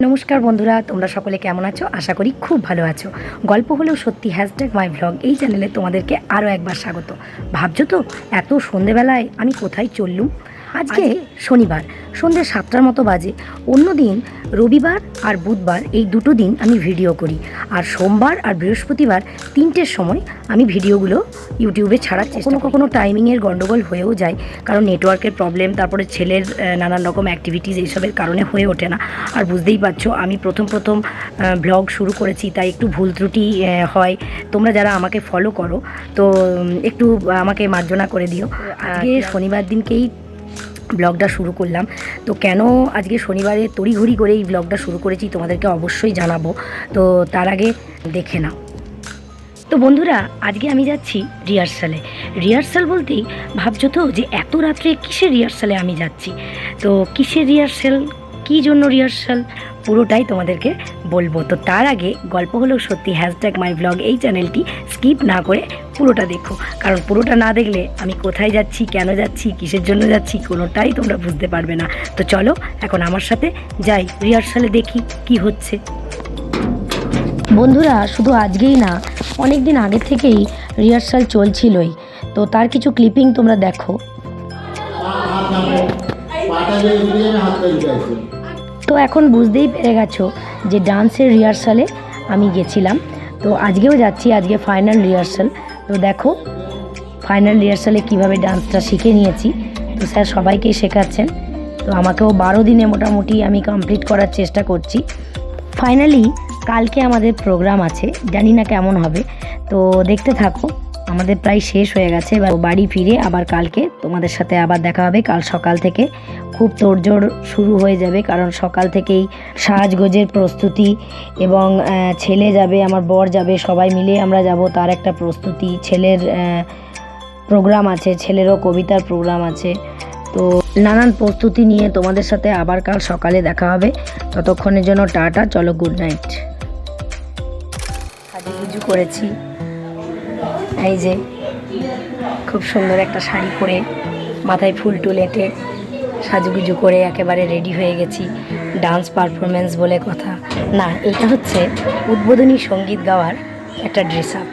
নমস্কার বন্ধুরা, তোমরা সকলে কেমন আছো? আশা করি খুব ভালো আছো। গল্প হলেও সত্যি #মাই ভ্লগ এই চ্যানেলে তোমাদেরকে আরও একবার স্বাগত। ভাবছো তো এত সন্ধেবেলায় আমি কোথায় চললুম? আজকে শনিবার, সন্ধ্যে 7টার মতো বাজে। অন্যদিন রবিবার আর বুধবার এই দুটো দিন আমি ভিডিও করি, আর সোমবার আর বৃহস্পতিবার 3টের সময় আমি ভিডিওগুলো ইউটিউবে ছাড়ার চেষ্টা করি। কখনো টাইমিংয়ের গণ্ডগোল হয়েও যায়, কারণ নেটওয়ার্কের প্রবলেম, তারপরে ছেলের নানান রকম অ্যাক্টিভিটিস এইসবের কারণে হয়ে ওঠে না। আর বুঝতেই পারছো আমি প্রথম ব্লগ শুরু করেছি, তাই একটু ভুল ত্রুটি হয়। তোমরা যারা আমাকে ফলো করো তো একটু আমাকে মার্জনা করে দিও। আজকে শনিবার দিনকেই ব্লগটা শুরু করলাম। তো কেন আজকে শনিবারে তড়িঘড়ি করে এই ব্লগটা শুরু করেছি তোমাদেরকে অবশ্যই জানাবো। তো তার আগে দেখে নাও। তো বন্ধুরা, আজকে আমি যাচ্ছি রিহার্সাল বলতেই ভাবছো তো যে এত রাত্রে কিসের রিহার্সালে আমি যাচ্ছি। তো কিসের রিহার্সাল, কী জন্য রিহার্সাল, পুরোটাই তোমাদেরকে বলবো। তো তার আগে গল্প হলেও সত্যি #মাই ভ্লগ এই চ্যানেলটি স্কিপ না করে পুরোটা দেখো, কারণ পুরোটা না দেখলে আমি কোথায় যাচ্ছি, কেন যাচ্ছি, কিসের জন্য যাচ্ছি, কোনোটাই তোমরা বুঝতে পারবে না। তো চলো এখন আমার সাথে যাই রিহার্সালে, দেখি কি হচ্ছে। বন্ধুরা, শুধু আজকেই না, অনেক দিন আগে থেকেই রিহার্সাল চলছিলই। তো তার কিছু ক্লিপিং তোমরা দেখো। তো এখন বুঝতেই পেরে গেছো যে ডান্সের রিহার্সালে আমি গেছিলাম। তো আজকেও যাচ্ছি, আজকে ফাইনাল রিহার্সাল। তো দেখো ফাইনাল রিহার্সালে কীভাবে ডান্সটা শিখে নিয়েছি। তো স্যার সবাইকেই শেখাচ্ছেন। তো আমাকেও 12 দিনে মোটামুটি আমি কমপ্লিট করার চেষ্টা করছি। ফাইনালি কালকে আমাদের প্রোগ্রাম আছে, জানি না কেমন হবে। তো দেখতে থাকো, আমাদের প্রায় শেষ হয়ে গেছে। এবার বাড়ি ফিরে আবার কালকে তোমাদের সাথে আবার দেখা হবে। কাল সকাল থেকে খুব তোড়জোড় শুরু হয়ে যাবে, কারণ সকাল থেকেই সাজগোজের প্রস্তুতি, এবং ছেলে যাবে, আমার বর যাবে, সবাই মিলে আমরা যাব, তার একটা প্রস্তুতি। ছেলের প্রোগ্রাম আছে, ছেলেরও কবিতার প্রোগ্রাম আছে। তো নানান প্রস্তুতি নিয়ে তোমাদের সাথে আবার কাল সকালে দেখা হবে। ততক্ষণের জন্য টাটা, চলো গুড নাইট। সাজুগুজু করেছি, এই যে খুব সুন্দর একটা শাড়ি পরে, মাথায় ফুল টুল এঁটে সাজুগুজু করে একেবারে রেডি হয়ে গেছি। ডান্স পারফরমেন্স বলে কথা না, এটা হচ্ছে উদ্বোধনী সঙ্গীত গাওয়ার একটা ড্রেস আপ।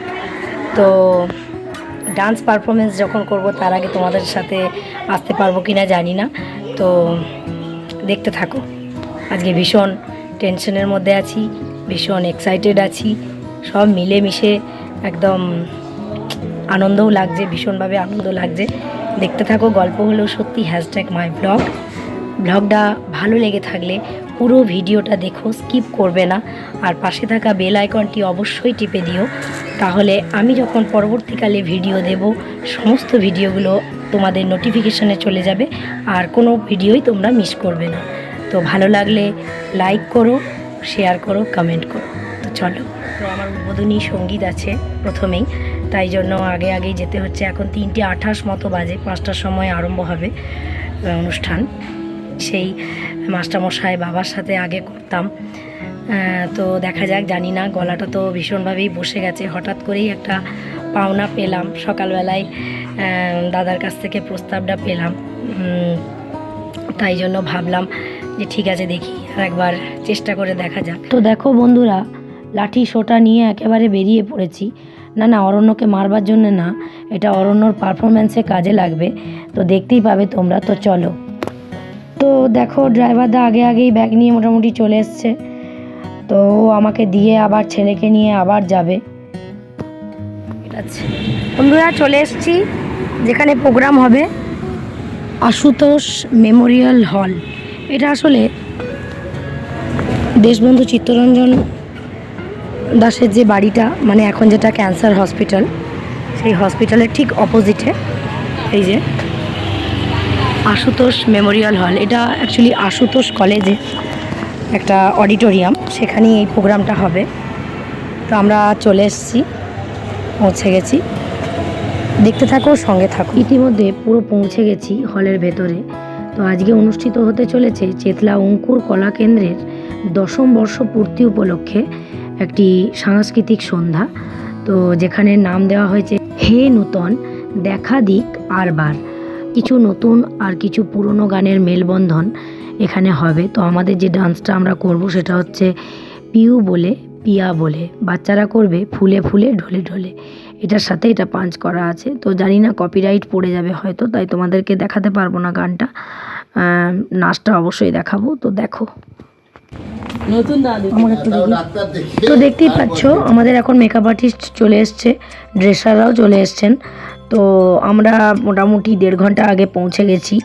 তো ডান্স পারফরমেন্স যখন করব তার আগে তোমাদের সাথে আসতে পারবো কি না জানি না। তো দেখতে থাকো। আজকে ভীষণ টেনশনের মধ্যে আছি, ভীষণ এক্সাইটেড আছি, সব মিলেমিশে একদম আনন্দও লাগছে, ভীষণভাবে আনন্দ লাগছে। দেখতে থাকো, গল্প হলেও সত্যি #মাই ভ্লগ। ব্লগটা ভালো লেগে থাকলে পুরো ভিডিওটা দেখো, স্কিপ করবে না। আর পাশে থাকা বেল আইকনটি অবশ্যই টিপে দিও, তাহলে আমি যখন পরবর্তীকালে ভিডিও দেব সমস্ত ভিডিওগুলো তোমাদের নোটিফিকেশনে চলে যাবে, আর কোনো ভিডিওই তোমরা মিস করবে না। তো ভালো লাগলে লাইক করো, শেয়ার করো, কমেন্ট করো। তো চলো, তো আমার উদ্বোধনী সঙ্গীত আছে প্রথমেই, তাই জন্য আগেই যেতে হচ্ছে। এখন 3:28 মতো বাজে, 5টার সময় আরম্ভ হবে অনুষ্ঠান। সেই মাস্টারমশাই বাবার সাথে আগে করতাম। তো দেখা যাক, জানি না, গলাটা তো ভীষণভাবেই বসে গেছে। হঠাৎ করেই একটা পাওনা পেলাম সকালবেলায়, দাদার কাছ থেকে প্রস্তাবটা পেলাম। তাই জন্য ভাবলাম যে ঠিক আছে, দেখি আর একবার চেষ্টা করে দেখা যাক। তো দেখো বন্ধুরা, লাঠি সোটা নিয়ে একেবারে বেরিয়ে পড়েছি। না অরণ্যকে মারবার জন্য না, এটা অরণ্যর পারফরমেন্সে কাজে লাগবে। তো দেখতেই পাবে তোমরা। তো চলো। তো দেখো ড্রাইভারদা আগেই ব্যাগ নিয়ে মোটামুটি চলে এসছে। তো আমাকে দিয়ে আবার ছেলেকে নিয়ে আবার যাবে। বন্ধুরা, চলে এসেছি যেখানে প্রোগ্রাম হবে, আশুতোষ মেমোরিয়াল হল। এটা আসলে দেশবন্ধু চিত্তরঞ্জন দাসের যে বাড়িটা, মানে এখন যেটা ক্যান্সার হসপিটাল, সেই হসপিটালের ঠিক অপোজিটে এই যে আশুতোষ মেমোরিয়াল হল। এটা অ্যাকচুয়ালি আশুতোষ কলেজে একটা অডিটোরিয়াম, সেখানেই এই প্রোগ্রামটা হবে। তো আমরা চলে এসেছি, পৌঁছে গেছি। দেখতে থাকো, সঙ্গে থাকো। ইতিমধ্যে পুরো পৌঁছে গেছি হলের ভেতরে। তো আজকে অনুষ্ঠিত হতে চলেছে চেতলা অঙ্কুর কলা কেন্দ্রের 10ম বর্ষ পূর্তি উপলক্ষে একটি সাংস্কৃতিক সন্ধ্যা। তো যেখানে নাম দেওয়া হয়েছে হে নূতন দেখা দিক আরবার। কিছু নতুন আর কিছু পুরনো গানের মেলবন্ধন এখানে হবে। তো আমাদের যে ডান্সটা আমরা করব সেটা হচ্ছে পিয়া বলে বাচ্চারা করবে ফুলে ফুলে ঢলে ঢলে। এটার সাথে এটা পাঞ্চ করা আছে, তো জানি না কপিরাইট পড়ে যাবে হয়তো, তাই তোমাদেরকে দেখাতে পারবো না গানটা। নাচটা অবশ্যই দেখাবো, তো দেখো। তো দেখতেই পাচ্ছ আমাদের এখন মেকআপ আর্টিস্ট চলে এসছে, ড্রেসাররাও চলে এসছেন। তো আমরা মোটামুটি 1.5 ঘন্টা আগে পৌঁছে গেছি,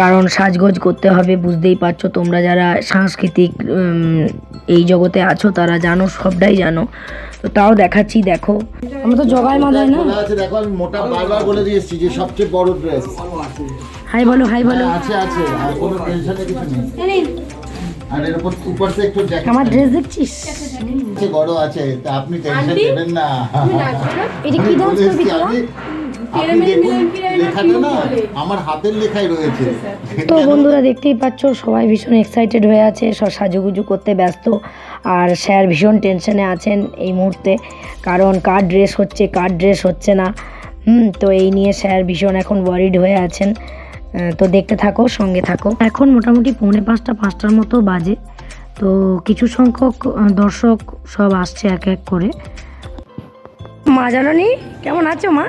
কারণ সাজগোজ করতে হবে। বুঝতেই পারছো, তোমরা যারা সাংস্কৃতিক এই জগতে আছো তারা জানো, সবটাই জানো। তো তাও দেখাচ্ছি, দেখো আমরা তো জগায় মাথায় না। দেখো আমি মোটা বারবার বলে দিয়েছি যে সবচেয়ে বড় ড্রেস। হাই বলো, হাই বলো। আছে আছে, আর কোনো টেনশনে কিছু নেই। আর এর উপর থেকে একটু জ্যাকেট, আমার ড্রেস দেখছিস যে বড় আছে, তা আপনি টেনশন নেবেন না। এটা কি ডান্স করবি তোরা? লেখাটা না আমার হাতের লেখাই রয়েছে। তো বন্ধুরা দেখতেই পাচ্ছ সবাই ভীষণ এক্সাইটেড হয়ে আছে, সব সাজুগুজু করতে ব্যস্ত। আর স্যার ভীষণ টেনশনে আছেন এই মুহূর্তে, কারণ কার ড্রেস হচ্ছে না। তো এই নিয়ে স্যার ভীষণ এখন ওয়ারিড হয়ে আছেন। তো দেখতে থাকো, সঙ্গে থাকো। এখন মোটামুটি 4:45-5টার মতো বাজে। তো কিছু সংখ্যক দর্শক সব আসছে এক এক করে। মা জাননি কেমন আছো মা?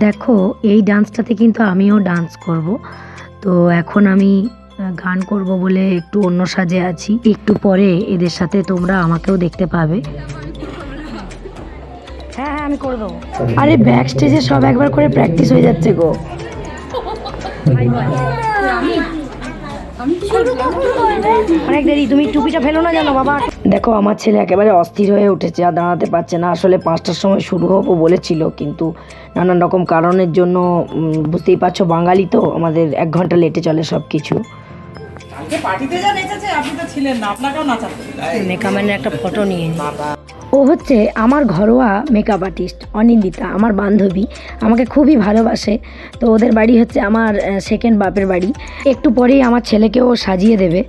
দেখো এই ডান্সটাতে কিন্তু আমিও ডান্স করব। তো এখন আমি গান করব বলে একটু অন্য সাজে আছি, একটু পরে এদের সাথে তোমরা আমাকেও দেখতে পাবে। হ্যাঁ হ্যাঁ আমি করে দেবো। আরে ব্যাক স্টেজে সব একবার করে প্র্যাকটিস হয়ে যাচ্ছে গো। অনেক দেরি, তুমি টুপিটা ফেলো না জানো বাবা। দেখো আমার ছেলে একেবারে অস্থির হয়ে উঠেছে, আর দাঁড়াতে পারছে না। আসলে 5টার সময় শুরু হবো বলেছিল, কিন্তু নানান রকম কারণের জন্য বুঝতেই পারছো বাঙালি তো, আমাদের 1 ঘন্টা লেটে চলে সব কিছু। মেকআপম্যানের একটা ফটো নিয়ে নি। ও হচ্ছে আমার ঘরোয়া মেকআপ আর্টিস্ট অনিন্দিতা, আমার বান্ধবী, আমাকে খুবই ভালোবাসে। তো ওদের বাড়ি হচ্ছে আমার সেকেন্ড বাপের বাড়ি। একটু পরেই আমার ছেলেকেও সাজিয়ে দেবে।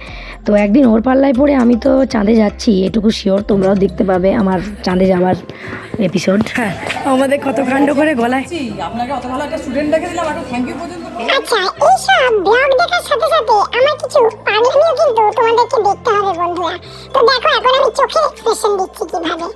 তো একদিন ওর পাল্লায় পড়ে আমি তো চাঁদে যাচ্ছি, এটুকু শিওর। তোমরাও দেখতে পাবে আমার চাঁদে যাওয়ার এপিসোড। হ্যাঁ আমাদের কত কাণ্ড করে গলায়। আপনাকে অত ভালো একটা স্টুডেন্ট দেখে দিলাম, একটা থ্যাংক ইউ পর্যন্ত। আচ্ছা, এইসব ব্লগ দেখার সাথে সাথে আমার কিছু পাগলামিও কিন্তু তোমাদেরকে দেখতে হবে বন্ধুরা। তো দেখো এখন আমি চোখের এক্সপ্রেশন দিচ্ছি কিভাবে।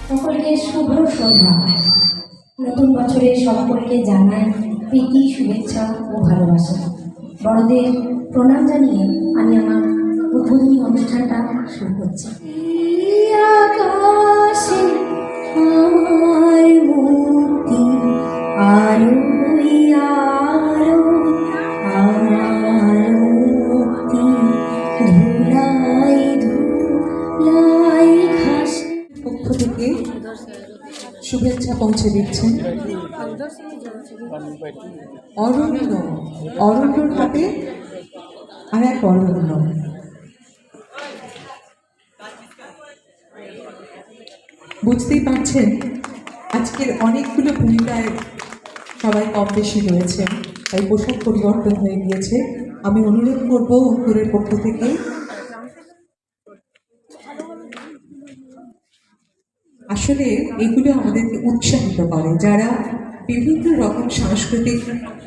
সকলকে শুভ সন্ধ্যা। নতুন বছরে সকলকে জানাই প্রীতি, শুভেচ্ছা ও ভালোবাসা। বড়দের প্রণাম জানিয়ে আমি আমার উদ্বোধনী অনুষ্ঠানটা শুরু করছি। আকাশে আমার মুক্তি আলো আলো আমার মুক্তি ধুলাই ধুলাই ঘাস। পক্ষ থেকে শুভেচ্ছা পৌঁছে দিচ্ছেন অরণ্য। অরণ্যর হাতে আর এক অরণ্য। বুঝতেই পারছেন আজকের অনেকগুলো ভূমিকায় সবাই কম বেশি রয়েছে, তাই পোশাক পরিবর্তন হয়ে গিয়েছে। আমি অনুরোধ করবো অঙ্কুরের পক্ষ থেকে আসলে এগুলো আমাদেরকে উৎসাহিত করে। যারা বিভিন্ন রকম সাংস্কৃতিক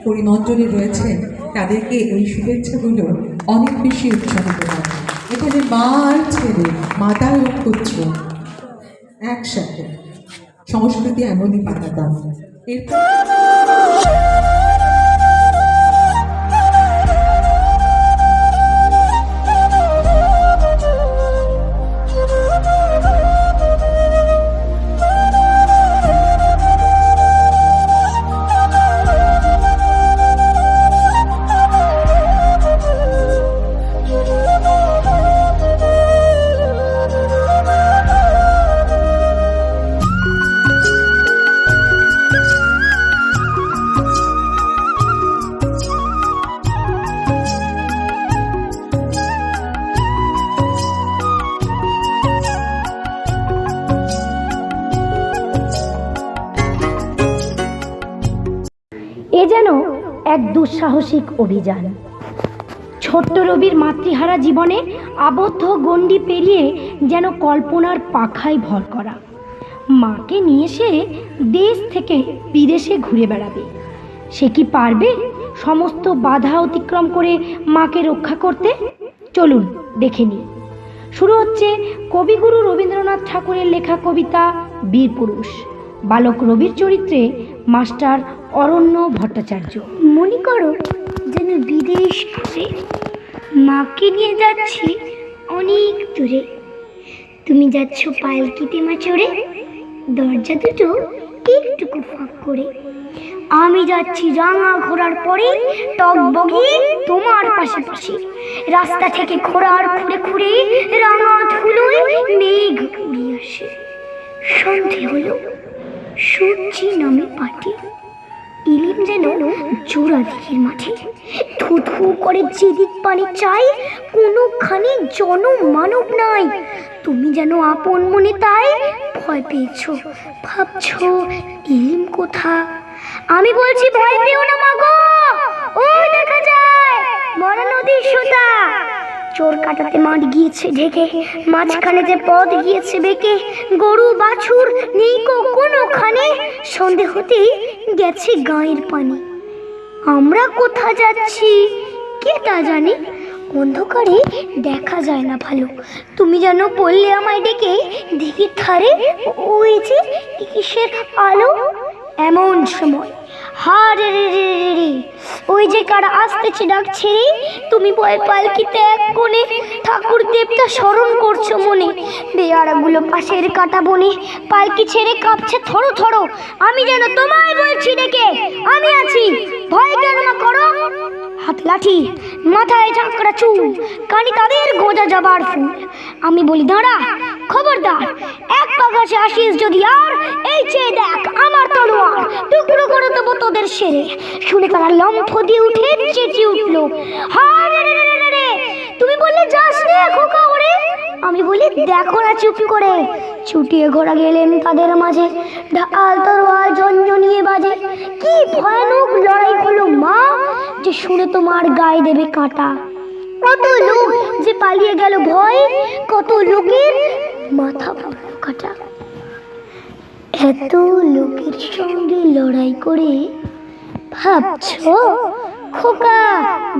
পরিমণ্ডলে রয়েছেন তাদেরকে এই শুভেচ্ছাগুলো অনেক বেশি উৎসাহিত করে। এখানে মা আর ছেলে, মাতা এবং পুত্র একসাথে, সংস্কৃতি এমনই পাঠাতাম। এরপর এক দুঃসাহসিক অভিযান। ছোট্ট রবির মাতৃহারা জীবনে আবদ্ধ গণ্ডি পেরিয়ে যেন কল্পনার পাখায় ভর করা। মাকে নিয়ে সে দেশ থেকে বিদেশে ঘুরে বেড়াবে। সে কি পারবে সমস্ত বাধা অতিক্রম করে মাকে রক্ষা করতে? চলুন দেখে নিই। শুরু হচ্ছে কবিগুরু রবীন্দ্রনাথ ঠাকুরের লেখা কবিতা বীরপুরুষ। বালক রবির চরিত্রে মাস্টার অরণ্য ভট্টাচার্য। মনে করো যেন বিদেশ ঘুরে মাকে নিয়ে যাচ্ছি অনেক দূরে। তুমি যাচ্ছ পালকিতে মা চড়ে, দরজা দুটো একটুকু ফাঁক করে। আমি যাচ্ছি রাঙা ঘোড়ার পরে টগবগিয়ে তোমার পাশাপাশি। রাস্তা থেকে ঘোড়ার খুঁড়ে খুঁড়ে রাঙা ধুলোয় মেঘ উড়িয়ে আসে। সন্ধে হলো, সূর্যি নামে পাটি। ইলিম যেন জোড়া দিকের মাঠে ধু ধু করে যেদিক পানি চাই, কোনোখানে জনমানব নাই। তুমি যেন আপন মনে তাই ভয় পেয়েছ, ভাবছো ইলিম কোথা। আমি বলছি ভয় পেও না মাগো, ও দেখা যায় মরা নদীর সোতা। চোর কাটাতে মাঠ গিয়েছে ঢেকে, মাঝখানে যে পথ গিয়েছে বেঁকে। গরু বাছুর নেই কোনোখানে, সন্ধে হতেই গেছে গায়ের পানি। আমরা কোথা যাচ্ছি কে তা জানে, অন্ধকারে দেখা যায় না ভালো। তুমি যেন বললে আমায় ডেকে, দিঘির ধারে ওই যে কিসের আলো। এমন সময় হারে রে রে রে রে, ওই যে কারা আসতেছে ডাকছে রে। তুমি ভয় পালকিতে এক কোণে ঠাকুর দেবতা স্মরণ করছো মনে। বেয়ারাগুলো পাশের কাটা বনে, পালকি ছেড়ে কাঁপছে থরো থরো। আমি যেন তোমায় বলছি ডেকে, আমি আছি, ভয় কেন না করো। হাত লাঠি, মাথায় ঝাঁকড়া চুল, কানি তাদের গোজা যাবার ফুল। আমি বলি দাঁড়া, খবরদার, এক পা গাছে আসিস যদি আর, এই চেয়ে দেখ আমার তলোয়ার, টুকরো করে দেবো তোদের সেরে। শুনে তারা লম্ফ দিয়ে উঠে চেঁচিয়ে উঠলো, হারে রে রে রে, তুমি বললে যাস রে খোকা ওরে। আমি বলি দেখো না চুপ করে। ছুটিয়ে ঘোড়া গেলেন তাদের মাঝে, ঢাল তরোয়াল ঝনঝনিয়ে বাজে। কি ভয়ানক লড়াই হলো মা, যে শুনে তোমার গায়ে দেবে কাঁটা। কত লোক যে পালিয়ে গেল ভয়, কত লোকের মাথা কাটা। এত লোকের সঙ্গে লড়াই করে ভাবছো খোকা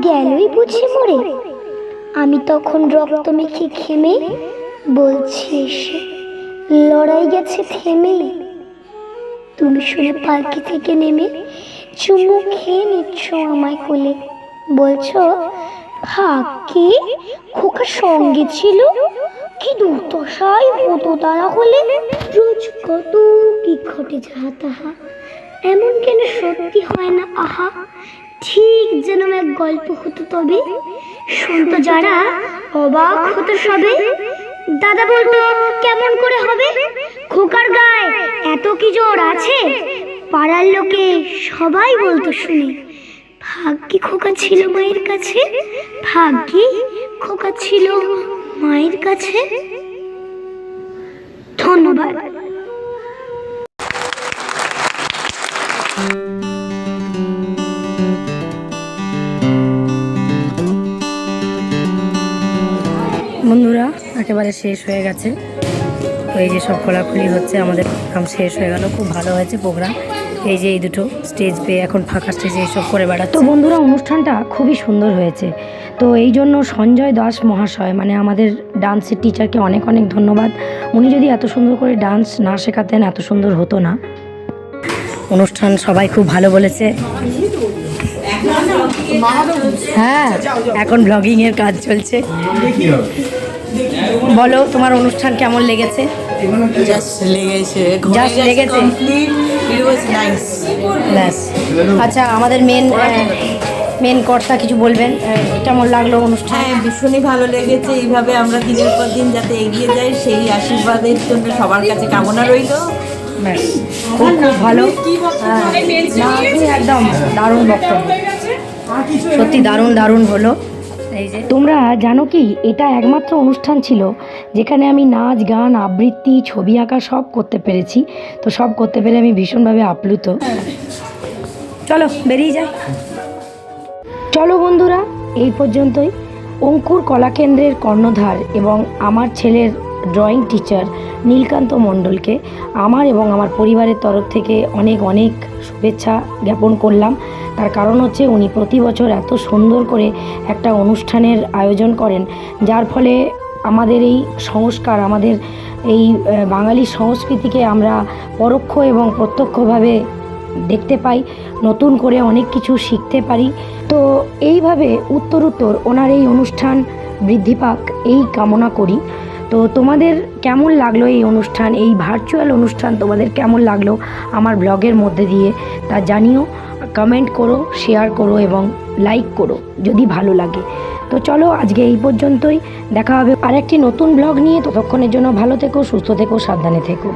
গেলই বুঝি মরে। আমি তখন রক্ত মেখে ঘেমে বলছি এসে, লড়াই গেছে থেমে। তুমি শুনে পালকি থেকে নেমে চুমু খেয়ে নিচ্ছ আমায় কোলে, বলছো ভাগ্যে খোকা সঙ্গে ছিল, কি দুর্দশাই হতো তারা হলে। রোজ কত কি ঘটে যাহা তাহা, এমন কেন সত্যি হয় না আহা। ঠিক যেন এক গল্প হতো তবে, শুনতো যারা অবাক হতো সবে। দাদা বলতো কেমন করে হবে, খোকার গায়ে এত কি জোর আছে। পাড়ার লোকে সবাই বলতো শুনে, ভাগ্যে খোকা ছিল মায়ের কাছে, ভাগ্যে খোকা ছিল মায়ের কাছে। ধন্যবাদ। বন্ধুরা একেবারে শেষ হয়ে গেছে, তো এই যে সব খোলাখুলি হচ্ছে, আমাদের প্রোগ্রাম শেষ হয়ে গেল। খুব ভালো হয়েছে প্রোগ্রাম। এই যে এই দুটো স্টেজ পেয়ে এখন ফাঁকা স্টেজে এইসব করে বেড়াচ্ছে। তো বন্ধুরা অনুষ্ঠানটা খুবই সুন্দর হয়েছে। তো এই জন্য সঞ্জয় দাস মহাশয় মানে আমাদের ডান্সের টিচারকে অনেক অনেক ধন্যবাদ। উনি যদি এত সুন্দর করে ডান্স না শেখাতেন এত সুন্দর হতো না। অনুষ্ঠান সবাই খুব ভালো বলেছে। হ্যাঁ, এখন ব্লগিংয়ের কাজ চলছে। বলো তোমার অনুষ্ঠান কেমন লেগেছে? জাস্ট লেগেছে। ব্যাস। আচ্ছা, আমাদের মেন কর্তা কিছু বলবেন, কেমন লাগলো অনুষ্ঠান? হ্যাঁ, ভীষণই ভালো লেগেছে। এইভাবে আমরা দিনের পর দিন যাতে এগিয়ে যাই সেই আশীর্বাদের জন্য সবার কাছে কামনা রইল। ব্যাস, খুব খুব ভালো। একদম দারুণ বক্তব্য, সত্যি দারুণ দারুণ হলো। এই যে তোমরা জানো কি, এটা একমাত্র অনুষ্ঠান ছিল যেখানে আমি নাচ গান আবৃত্তি ছবি আঁকা সব করতে পেরেছি। তো সব করতে পেরে আমি ভীষণভাবে আপ্লুত। চলো বেরিয়ে যাই। চলো বন্ধুরা, এই পর্যন্তই। অঙ্কুর কলাকেন্দ্রের কর্ণধার এবং আমার ছেলের ড্রয়িং টিচার নীলকান্ত মণ্ডলকে আমার এবং আমার পরিবারের তরফ থেকে অনেক অনেক শুভেচ্ছা জ্ঞাপন করলাম। তার কারণ হচ্ছে উনি প্রতি বছর এত সুন্দর করে একটা অনুষ্ঠানের আয়োজন করেন, যার ফলে আমাদের এই সংস্কার, আমাদের এই বাঙালি সংস্কৃতিকে আমরা পরোক্ষ এবং প্রত্যক্ষভাবে দেখতে পাই, নতুন করে অনেক কিছু শিখতে পারি। তো এইভাবে উত্তরোত্তর ওনার এই অনুষ্ঠান বৃদ্ধি পাক, এই কামনা করি। তো তোমাদের কেমন লাগলো এই অনুষ্ঠান, এই ভার্চুয়াল অনুষ্ঠান তোমাদের কেমন লাগলো আমার ব্লগের মধ্যে দিয়ে তা জানিও। কমেন্ট করো, শেয়ার করো এবং লাইক করো যদি ভালো লাগে। তো চলো আজকে এই পর্যন্তই, দেখা হবে আরেকটি নতুন ব্লগ নিয়ে। ততক্ষণের জন্য ভালো থেকো, সুস্থ থেকো, সাবধানে থেকো।